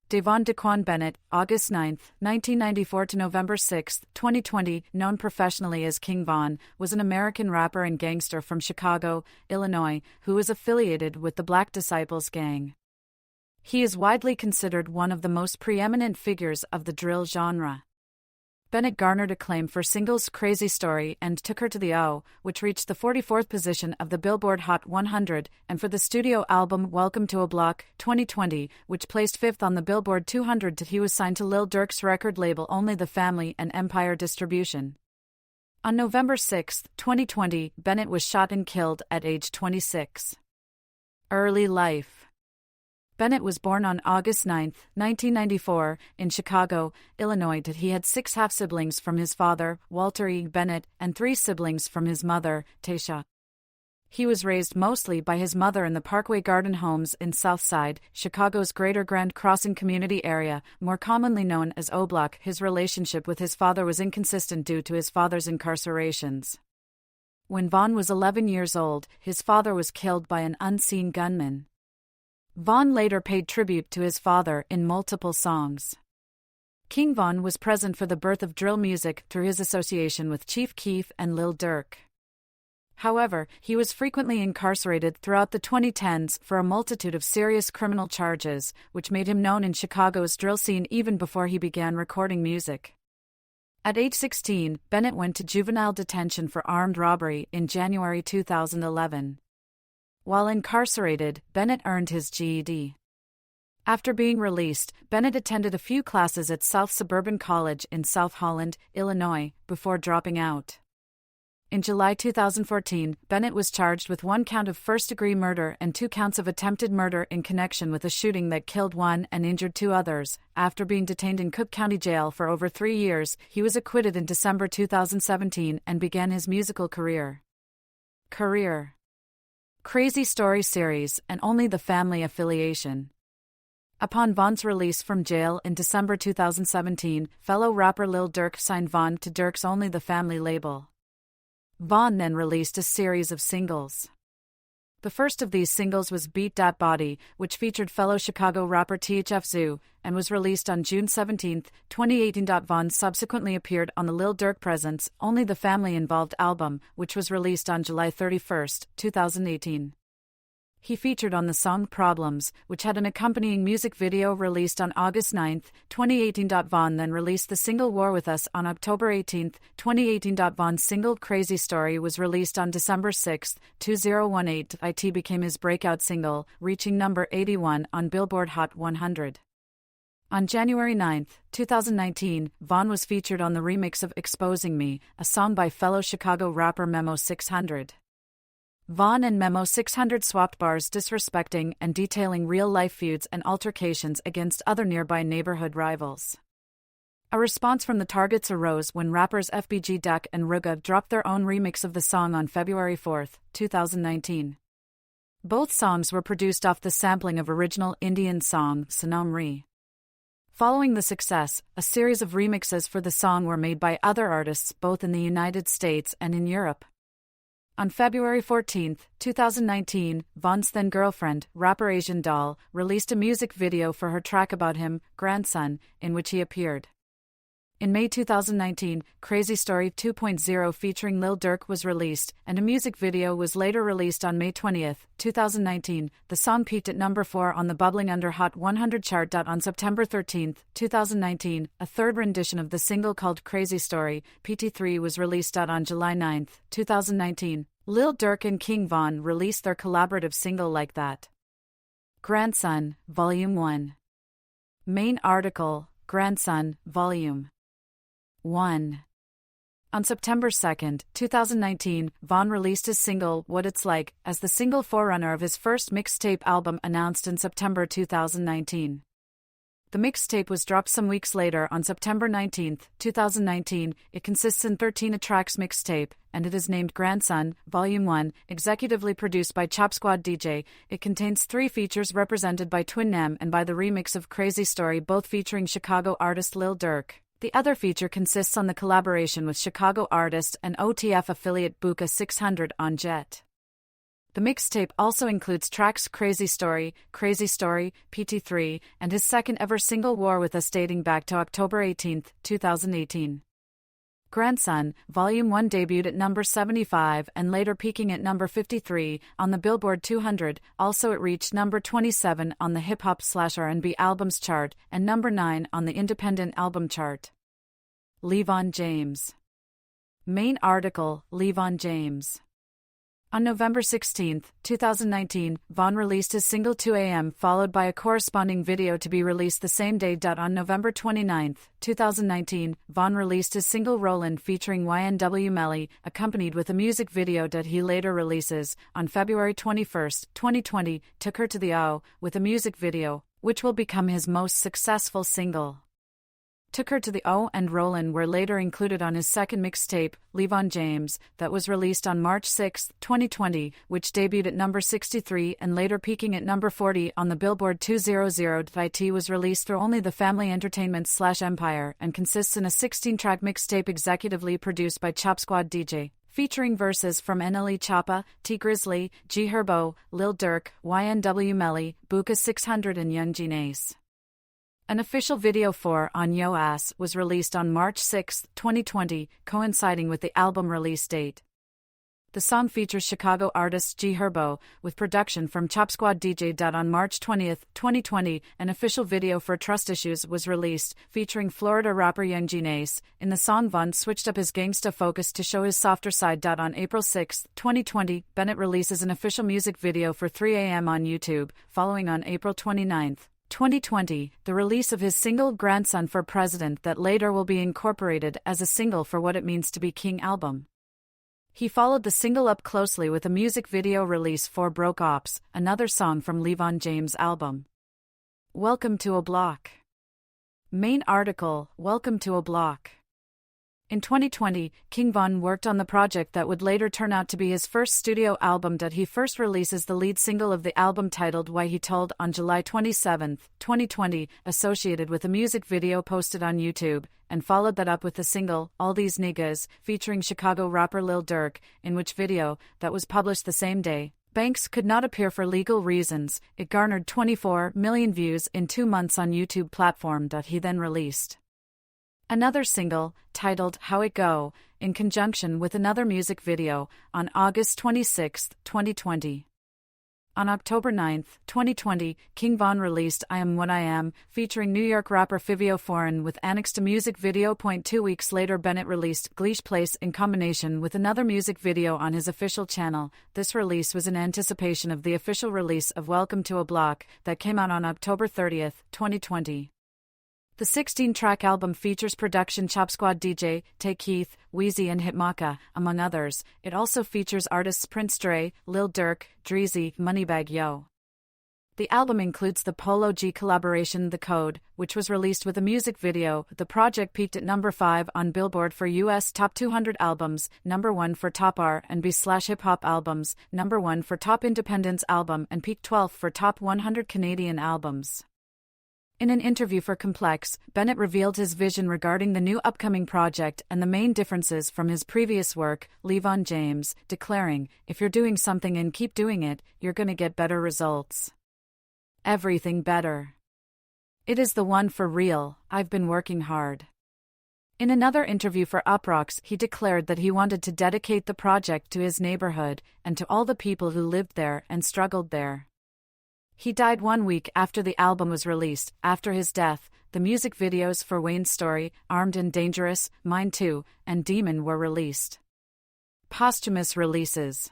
Devon Daquan Bennett, August 9, 1994 to November 6, 2020, known professionally as King Von, was an American rapper and gangster from Chicago, Illinois, who is affiliated with the Black Disciples Gang. He is widely considered one of the most preeminent figures of the drill genre. Bennett garnered acclaim for singles Crazy Story and Took Her to the O, which reached the 44th position of the Billboard Hot 100, and for the studio album Welcome to a Block, 2020, which placed 5th on the Billboard 200. He was signed to Lil Durk's record label Only the Family and Empire Distribution. On November 6, 2020, Bennett was shot and killed at age 26. Early life. Bennett was born on August 9, 1994, in Chicago, Illinois. He had 6 half-siblings from his father, Walter E. Bennett, and 3 siblings from his mother, Tasha. He was raised mostly by his mother in the Parkway Garden Homes in Southside, Chicago's Greater Grand Crossing community area, more commonly known as O-Block. His relationship with his father was inconsistent due to his father's incarcerations. When Von was 11 years old, his father was killed by an unseen gunman. Von later paid tribute to his father in multiple songs. King Von was present for the birth of drill music through his association with Chief Keef and Lil Durk. However, he was frequently incarcerated throughout the 2010s for a multitude of serious criminal charges, which made him known in Chicago's drill scene even before he began recording music. At age 16, Bennett went to juvenile detention for armed robbery in January 2011. While incarcerated, Bennett earned his GED. After being released, Bennett attended a few classes at South Suburban College in South Holland, Illinois, before dropping out. In July 2014, Bennett was charged with 1 count of first-degree murder and 2 counts of attempted murder in connection with a shooting that killed 1 and injured 2 others. After being detained in Cook County Jail for over 3 years, he was acquitted in December 2017 and began his musical career. Crazy Story series and Only the Family affiliation. Upon Von's release from jail in December 2017, fellow rapper Lil Durk signed Von to Durk's Only the Family label. Von then released a series of singles. The first of these singles was Beat Dat Body, which featured fellow Chicago rapper THF Zoo, and was released on June 17, 2018. Von subsequently appeared on the Lil Durk Presents Only the Family Involved album, which was released on July 31, 2018. He featured on the song Problems, which had an accompanying music video released on August 9, 2018. Von then released the single War With Us on October 18, 2018. Von's single Crazy Story was released on December 6, 2018. It became his breakout single, reaching number 81 on Billboard Hot 100. On January 9, 2019, Von was featured on the remix of Exposing Me, a song by fellow Chicago rapper Memo 600. Von and Memo 600 swapped bars disrespecting and detailing real-life feuds and altercations against other nearby neighborhood rivals. A response from the targets arose when rappers FBG Duck and Ruga dropped their own remix of the song on February 4, 2019. Both songs were produced off the sampling of original Indian song Sanam Re. Following the success, a series of remixes for the song were made by other artists both in the United States and in Europe. On February 14, 2019, Von's then-girlfriend, rapper Asian Doll, released a music video for her track about him, Grandson, in which he appeared. In May 2019, Crazy Story 2.0 featuring Lil Durk was released, and a music video was later released on May 20, 2019. The song peaked at number 4 on the Bubbling Under Hot 100 chart. On September 13, 2019, a third rendition of the single called Crazy Story, PT3, was released. On July 9, 2019, Lil Durk and King Von released their collaborative single Like That. Grandson, Volume 1. Main article, Grandson, Volume 1. On September 2, 2019, Von released his single, What It's Like, as the single forerunner of his first mixtape album announced in September 2019. The mixtape was dropped some weeks later on September 19, 2019. It consists in 13 tracks mixtape, and it is named Grandson, Volume 1, executively produced by Chop Squad DJ. It contains 3 features represented by Twin Nem and by the remix of Crazy Story, both featuring Chicago artist Lil Durk. The other feature consists on the collaboration with Chicago artist and OTF affiliate Buka 600 on Jet. The mixtape also includes tracks Crazy Story, PT3, and his second ever single War With Us dating back to October 18, 2018. Grandson, Volume 1 debuted at number 75 and later peaking at number 53 on the Billboard 200, also it reached number 27 on the hip-hop/R&B albums chart and number 9 on the independent album chart. LeVon James. Main article, LeVon James. On November 16, 2019, Von released his single 2 AM followed by a corresponding video to be released the same day. On November 29, 2019, Von released his single Rollin' featuring YNW Melly, accompanied with a music video that he later releases. On February 21, 2020, Took Her to the O, with a music video, which will become his most successful single. Took Her to the O and Rollin' were later included on his second mixtape, LeVon James, that was released on March 6, 2020, which debuted at number 63 and later peaking at number 40 on the Billboard 200. It was released through only the Family Entertainment/Empire and consists in a 16-track mixtape executively produced by Chop Squad DJ, featuring verses from NLE Choppa, T Grizzly, G Herbo, Lil Durk, YNW Melly, Buka 600 and Young Jeezy. An official video for On Yo Ass was released on March 6, 2020, coinciding with the album release date. The song features Chicago artist G Herbo, with production from Chop Squad DJ. On March 20, 2020, an official video for Trust Issues was released, featuring Florida rapper Young Jeezy. In the song, Von switched up his gangsta focus to show his softer side. On April 6, 2020, Bennett releases an official music video for 3 AM on YouTube, following on April 29, 2020, the release of his single Grandson for President that later will be incorporated as a single for What It Means to Be King album. He followed the single up closely with a music video release for Broke Ops, another song from LeVon James' album. Welcome to a Block. Main article, Welcome to a Block. In 2020, King Von worked on the project that would later turn out to be his first studio album. He first releases the lead single of the album titled Why He Told on July 27, 2020, associated with a music video posted on YouTube, and followed that up with the single All These Niggas, featuring Chicago rapper Lil Durk, in which video, that was published the same day, Banks could not appear for legal reasons. It garnered 24 million views in 2 months on YouTube platform. He then released another single, titled How It Go, in conjunction with another music video, on August 26, 2020. On October 9, 2020, King Von released I Am What I Am, featuring New York rapper Fivio Foreign with annexed a music video. 2 weeks later, Bennett released Gleesh Place in combination with another music video on his official channel. This release was in anticipation of the official release of Welcome to a Block, that came out on October 30, 2020. The 16-track album features production Chop Squad DJ, Tay Keith, Wheezy and Hitmaka, among others. It also features artists Prince Dre, Lil Durk, Dreezy, Moneybagg Yo. The album includes the Polo G collaboration The Code, which was released with a music video. The project peaked at number 5 on Billboard for U.S. Top 200 albums, number 1 for Top R&B/hip-hop albums, number 1 for Top Independence album and peaked 12th for Top 100 Canadian albums. In an interview for Complex, Bennett revealed his vision regarding the new upcoming project and the main differences from his previous work, LeVon James, declaring, "If you're doing something and keep doing it, you're gonna get better results. Everything better. It is the one for real. I've been working hard." In another interview for Uproxx, he declared that he wanted to dedicate the project to his neighborhood and to all the people who lived there and struggled there. He died 1 week after the album was released. After his death, the music videos for Wayne's Story, Armed and Dangerous, Mine 2, and Demon were released. Posthumous releases.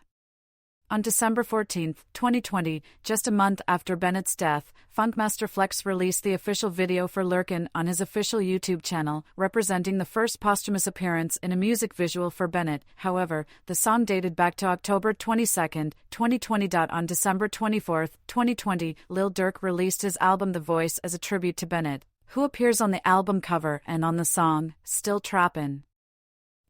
On December 14, 2020, just a month after Bennett's death, Funkmaster Flex released the official video for Lurkin on his official YouTube channel, representing the first posthumous appearance in a music visual for Bennett. However, the song dated back to October 22, 2020. On December 24, 2020, Lil Durk released his album The Voice as a tribute to Bennett, who appears on the album cover and on the song, Still Trappin'.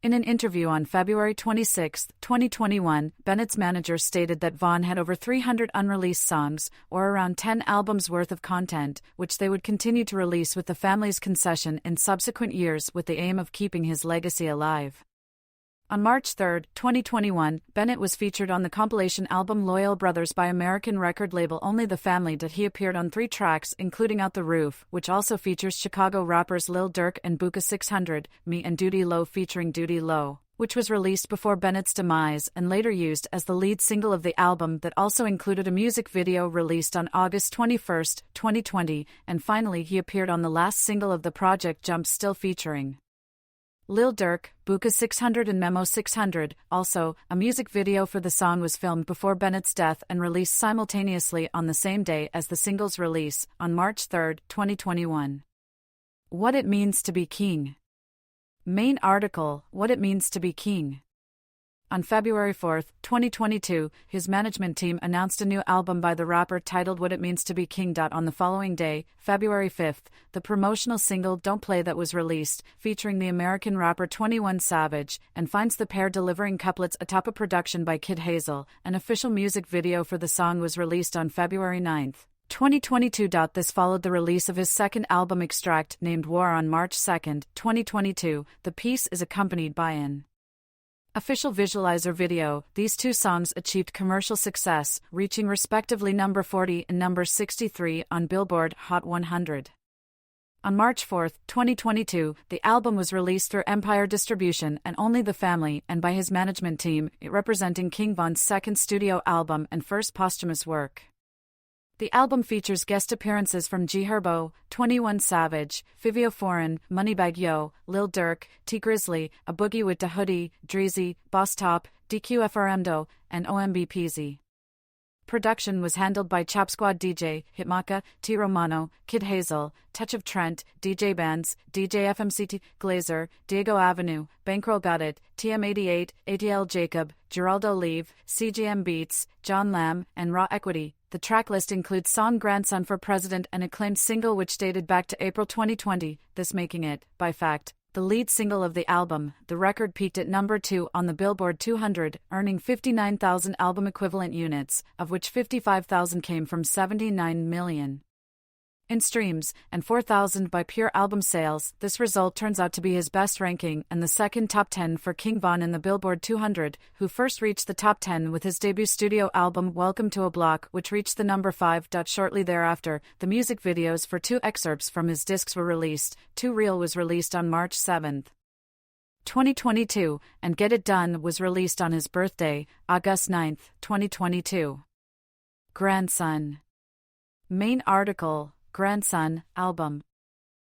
In an interview on February 26, 2021, Bennett's manager stated that Von had over 300 unreleased songs, or around 10 albums worth of content, which they would continue to release with the family's concession in subsequent years with the aim of keeping his legacy alive. On March 3, 2021, Bennett was featured on the compilation album Loyal Brothers by American record label Only the Family. He appeared on 3 tracks, including Out the Roof, which also features Chicago rappers Lil Durk and Buka 600, Me and Duty Low featuring Duty Low, which was released before Bennett's demise and later used as the lead single of the album that also included a music video released on August 21, 2020, and finally he appeared on the last single of the project Jump Still featuring Lil Durk, Buka 600 and Memo 600. Also, a music video for the song was filmed before Bennett's death and released simultaneously on the same day as the single's release, on March 3, 2021. What it means to be king. Main article, What it means to be king. On February 4, 2022, his management team announced a new album by the rapper titled What It Means to Be King. On the following day, February 5, the promotional single Don't Play that was released, featuring the American rapper 21 Savage, and finds the pair delivering couplets atop a production by Kid Hazel. An official music video for the song was released on February 9, 2022. This followed the release of his second album Extract, named War, on March 2, 2022. The piece is accompanied by an official visualizer video. These 2 songs achieved commercial success, reaching respectively number 40 and number 63 on Billboard Hot 100. On March 4, 2022, the album was released through Empire Distribution and Only the Family and by his management team, representing King Von's second studio album and first posthumous work. The album features guest appearances from G Herbo, 21 Savage, Fivio Foreign, Moneybagg Yo, Lil Durk, T Grizzly, A Boogie with Da Hoodie, Dreezy, Boss Top, DQFRMDO, and OMB Peasy. Production was handled by Chop Squad DJ, Hitmaka, T Romano, Kid Hazel, Touch of Trent, DJ Bands, DJ FMCT, Glazer, Diego Avenue, Bankroll Got It, TM88, ATL Jacob, Geraldo Leave, CGM Beats, John Lamb, and Raw Equity. The tracklist includes song Grandson for President, an acclaimed single which dated back to April 2020, this making it, by fact, the lead single of the album. The record peaked at number 2 on the Billboard 200, earning 59,000 album equivalent units, of which 55,000 came from 79 million in streams, and 4,000 by pure album sales. This result turns out to be his best ranking and the second top 10 for King Von in the Billboard 200, who first reached the top 10 with his debut studio album Welcome to a Block, which reached the number 5. Shortly thereafter, the music videos for 2 excerpts from his discs were released. Too Real was released on March 7, 2022, and Get It Done was released on his birthday, August 9, 2022. Grandson. Main article, Grandson album.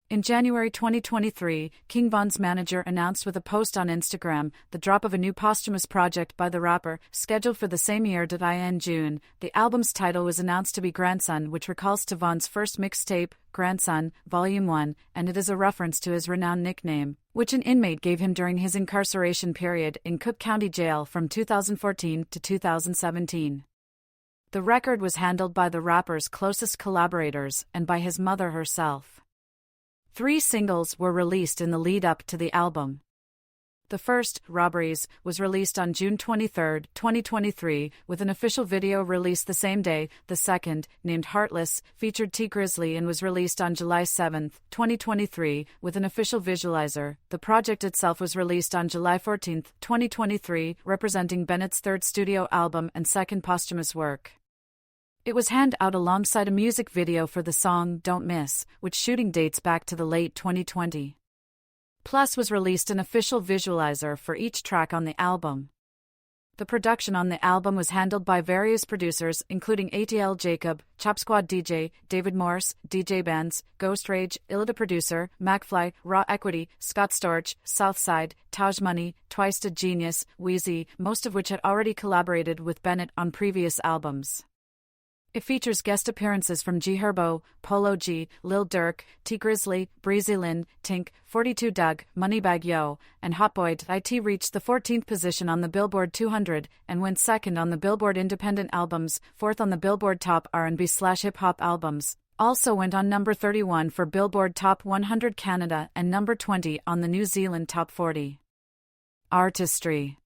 In January 2023, King Von's manager announced with a post on Instagram the drop of a new posthumous project by the rapper, scheduled for the same year. In June, the album's title was announced to be Grandson, which recalls to Von's first mixtape, Grandson, Volume 1, and it is a reference to his renowned nickname, which an inmate gave him during his incarceration period in Cook County Jail from 2014 to 2017. The record was handled by the rapper's closest collaborators and by his mother herself. 3 singles were released in the lead-up to the album. The first, Robberies, was released on June 23, 2023, with an official video released the same day. The second, named Heartless, featured T Grizzly and was released on July 7, 2023, with an official visualizer. The project itself was released on July 14, 2023, representing Bennett's third studio album and second posthumous work. It was handed out alongside a music video for the song Don't Miss, which shooting dates back to the late 2020. Plus was released an official visualizer for each track on the album. The production on the album was handled by various producers including ATL Jacob, Chop Squad DJ, David Morse, DJ Bands, Ghost Rage, Illida Producer, McFly, Raw Equity, Scott Storch, Southside, Taj Money, Twice to Genius, Wheezy, most of which had already collaborated with Bennett on previous albums. It features guest appearances from G Herbo, Polo G, Lil Durk, T Grizzly, Breezy Lynn, Tink, 42 Doug, Moneybagg Yo, and Hotboy. It reached the 14th position on the Billboard 200 and went second on the Billboard Independent Albums, 4th on the Billboard Top R&B/Hip Hop Albums. Also went on number 31 for Billboard Top 100 Canada and number 20 on the New Zealand Top 40. Artistry.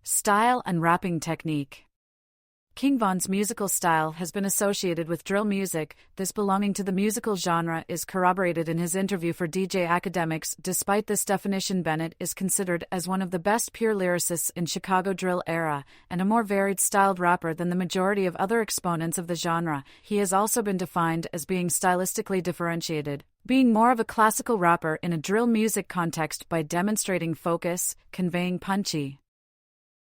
Style and rapping technique. King Von's musical style has been associated with drill music. This belonging to the musical genre is corroborated in his interview for DJ Academics. Despite this definition, Bennett is considered as one of the best pure lyricists in Chicago drill era, and a more varied-styled rapper than the majority of other exponents of the genre. He has also been defined as being stylistically differentiated, being more of a classical rapper in a drill music context by demonstrating focus, conveying punchy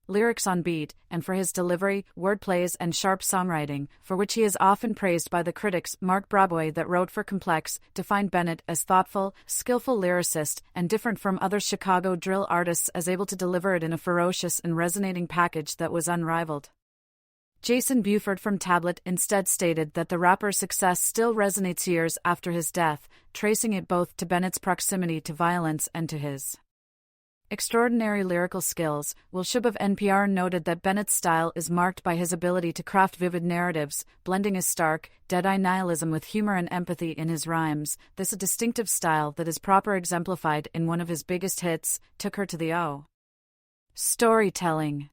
lyrics on beat, and for his delivery, wordplays, and sharp songwriting, for which he is often praised by the critics. Mark Brabway, that wrote for Complex, defined Bennett as thoughtful, skillful lyricist, and different from other Chicago drill artists as able to deliver it in a ferocious and resonating package that was unrivaled. Jason Buford from Tablet instead stated that the rapper's success still resonates years after his death, tracing it both to Bennett's proximity to violence and to his extraordinary lyrical skills. Will Shub of NPR noted that Bennett's style is marked by his ability to craft vivid narratives, blending his stark, dead-eye nihilism with humor and empathy in his rhymes. This is a distinctive style that is proper exemplified in one of his biggest hits, Took Her to the O. Storytelling.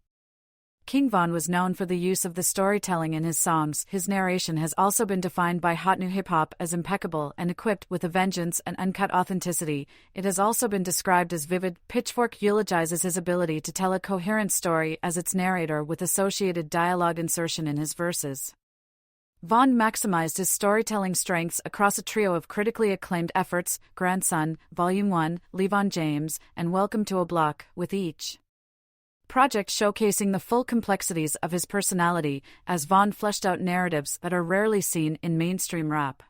King Von was known for the use of the storytelling in his songs. His narration has also been defined by Hot New Hip Hop as impeccable and equipped with a vengeance and uncut authenticity. It has also been described as vivid. Pitchfork eulogizes his ability to tell a coherent story as its narrator with associated dialogue insertion in his verses. Von maximized his storytelling strengths across a trio of critically acclaimed efforts: Grandson, Volume 1, Levon James, and Welcome to a Block, with each project showcasing the full complexities of his personality, as Von fleshed out narratives that are rarely seen in mainstream rap.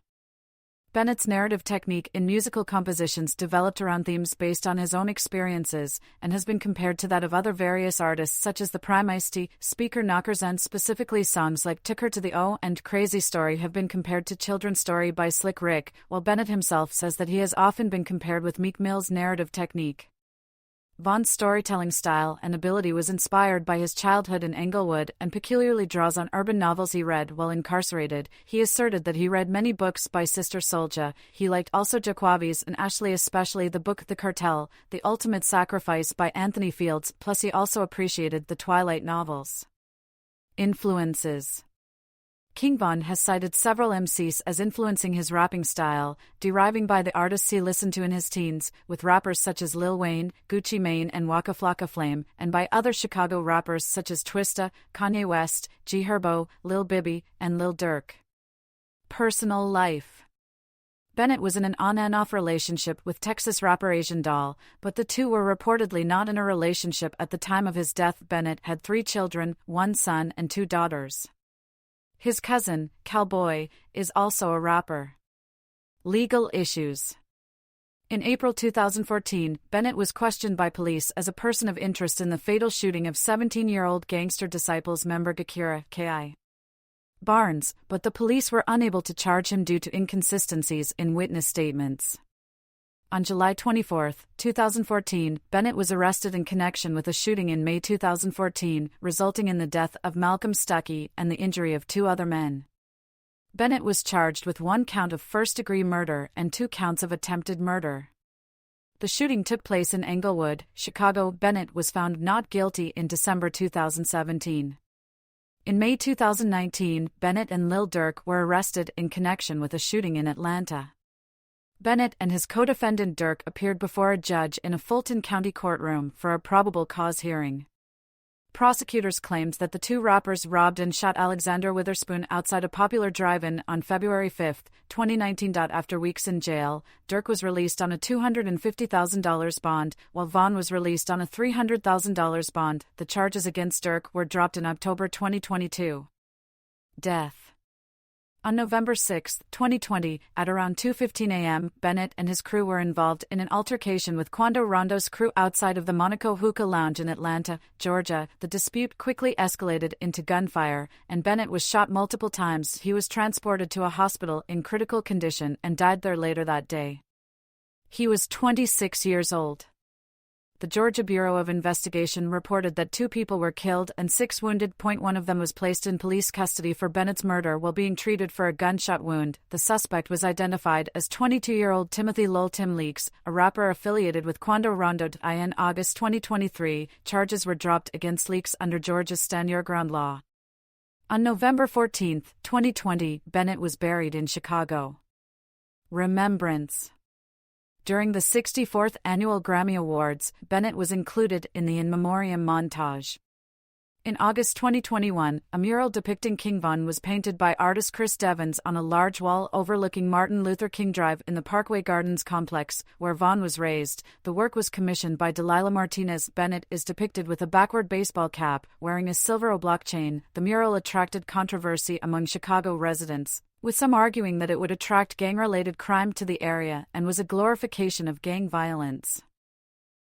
Bennett's narrative technique in musical compositions developed around themes based on his own experiences, and has been compared to that of other various artists such as the Prime Ice-T, Speaker Knockers, and specifically songs like Took Her to the O and Crazy Story have been compared to Children's Story by Slick Rick, while Bennett himself says that he has often been compared with Meek Mill's narrative technique. Von's storytelling style and ability was inspired by his childhood in Englewood and peculiarly draws on urban novels he read while incarcerated. He asserted that he read many books by Sister Souljah. He liked also Jaquavi's and Ashley, especially the book The Cartel, The Ultimate Sacrifice by Anthony Fields, plus he also appreciated the Twilight novels. Influences. King Von has cited several MCs as influencing his rapping style, deriving by the artists he listened to in his teens, with rappers such as Lil Wayne, Gucci Mane, and Waka Flocka Flame, and by other Chicago rappers such as Twista, Kanye West, G Herbo, Lil Bibby, and Lil Durk. Personal life. Bennett was in an on-and-off relationship with Texas rapper Asian Doll, but the two were reportedly not in a relationship at the time of his death. Bennett had 3 children, 1 son and 2 daughters. His cousin, Cowboy, is also a rapper. Legal issues. In April 2014, Bennett was questioned by police as a person of interest in the fatal shooting of 17-year-old Gangster Disciples member Gakira K.I. Barnes, but the police were unable to charge him due to inconsistencies in witness statements. On July 24, 2014, Bennett was arrested in connection with a shooting in May 2014, resulting in the death of Malcolm Stuckey and the injury of 2 other men. Bennett was charged with 1 count of first-degree murder and 2 counts of attempted murder. The shooting took place in Englewood, Chicago. Bennett was found not guilty in December 2017. In May 2019, Bennett and Lil Durk were arrested in connection with a shooting in Atlanta. Bennett and his co-defendant Durk appeared before a judge in a Fulton County courtroom for a probable cause hearing. Prosecutors claimed that the 2 rappers robbed and shot Alexander Witherspoon outside a popular drive-in on February 5, 2019. After weeks in jail, Durk was released on a $250,000 bond, while Von was released on a $300,000 bond. The charges against Durk were dropped in October 2022. Death. On November 6, 2020, at around 2:15 a.m., Bennett and his crew were involved in an altercation with Quando Rondo's crew outside of the Monaco Hookah Lounge in Atlanta, Georgia. The dispute quickly escalated into gunfire, and Bennett was shot multiple times. He was transported to a hospital in critical condition and died there later that day. He was 26 years old. The Georgia Bureau of Investigation reported that 2 people were killed and 6 wounded. One of them was placed in police custody for Bennett's murder while being treated for a gunshot wound. The suspect was identified as 22-year-old Timothy Lil Tim Leaks, a rapper affiliated with Quando Rondo. In August 2023, charges were dropped against Leaks under Georgia's stand your ground law. On November 14, 2020, Bennett was buried in Chicago. Remembrance. During the 64th Annual Grammy Awards, Bennett was included in the In Memoriam montage. In August 2021, a mural depicting King Von was painted by artist Chris Devins on a large wall overlooking Martin Luther King Drive in the Parkway Gardens complex, where Von was raised. The work was commissioned by Delilah Martinez. Bennett is depicted with a backward baseball cap, wearing a silver oblong chain. The mural attracted controversy among Chicago residents, with some arguing that it would attract gang-related crime to the area and was a glorification of gang violence.